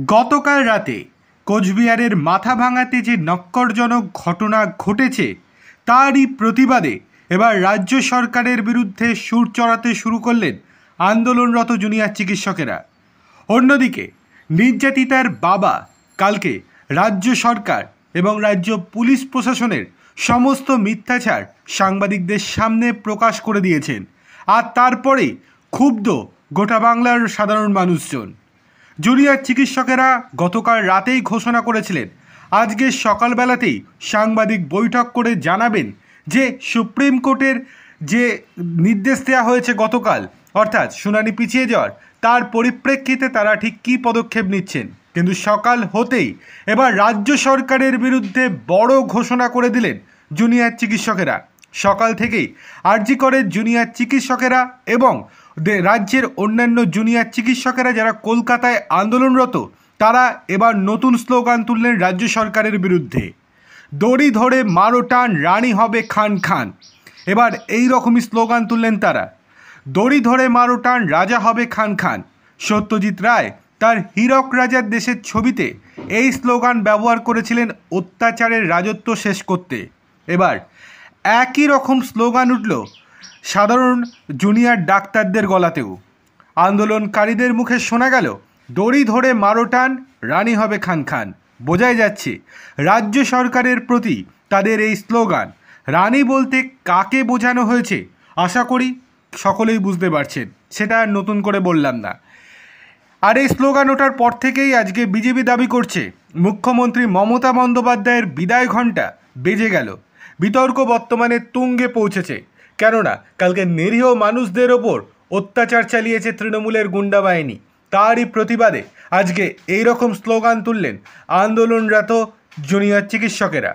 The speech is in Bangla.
গতকাল রাতে কোচবিহারের মাথাভাঙাতে যে নক্করজনক ঘটনা ঘটেছে তারই প্রতিবাদে এবার রাজ্য সরকারের বিরুদ্ধে সুর চড়াতে শুরু করলেন আন্দোলনরত জুনিয়র চিকিৎসকেরা। অন্যদিকে নির্যাতিতার বাবা কালকে রাজ্য সরকার এবং রাজ্য পুলিশ প্রশাসনের সমস্ত মিথ্যাচার সাংবাদিকদের সামনে প্রকাশ করে দিয়েছেন। আর তারপরেই ক্ষুব্ধ গোটা বাংলার সাধারণ মানুষজন। জুনিয়র চিকিৎসকেরা গতকাল রাতেই ঘোষণা করেছিলেন আজকে সকালবেলাতেই সাংবাদিক বৈঠক করে জানাবেন যে সুপ্রিম কোর্টের যে নির্দেশ দেওয়া হয়েছে গতকাল, অর্থাৎ শুনানি পিছিয়ে যাওয়ার, তার পরিপ্রেক্ষিতে তারা ঠিক কী পদক্ষেপ নিচ্ছেন। কিন্তু সকাল হতেই এবার রাজ্য সরকারের বিরুদ্ধে বড় ঘোষণা করে দিলেন জুনিয়র চিকিৎসকেরা। সকাল থেকেই আরজি করের জুনিয়র চিকিৎসকেরা এবং রাজ্যের অন্যান্য জুনিয়র চিকিৎসকেরা যারা কলকাতায় আন্দোলনরত, তারা এবার নতুন স্লোগান তুললেন রাজ্য সরকারের বিরুদ্ধে। দড়ি ধরে মারো টান, রানী হবে খান খান। এবার এই রকমই স্লোগান তুললেন তারা। দড়ি ধরে মারো টান, রাজা হবে খান খান। সত্যজিৎ রায় তার হীরক রাজার দেশের ছবিতে এই স্লোগান ব্যবহার করেছিলেন অত্যাচারের রাজত্ব শেষ করতে। এবার একই রকম স্লোগান উঠল সাধারণ জুনিয়র ডাক্তারদের গলাতেও। আন্দোলনকারীদের মুখে শোনা গেল দড়ি ধরে মারো টান, রানী হবে খান খান। বোঝাই যাচ্ছে রাজ্য সরকারের প্রতি তাদের এই স্লোগান। রানী বলতে কাকে বোঝানো হয়েছে আশা করি সকলেই বুঝতে পারছেন, সেটা আর নতুন করে বললাম না। আর এই স্লোগান ওঠার পর থেকেই আজকে বিজেপি দাবি করছে মুখ্যমন্ত্রী মমতা বন্দ্যোপাধ্যায়ের বিদায় ঘণ্টা বেজে গেল। বিতর্ক বর্তমানে তুঙ্গে পৌঁছেছে, কেননা কালকে নিরীহ মানুষদের ওপর অত্যাচার চালিয়েছে তৃণমূলের গুন্ডা বাহিনী। তারই প্রতিবাদে আজকে এই রকম স্লোগান তুললেন আন্দোলনরত জুনিয়র চিকিৎসকেরা।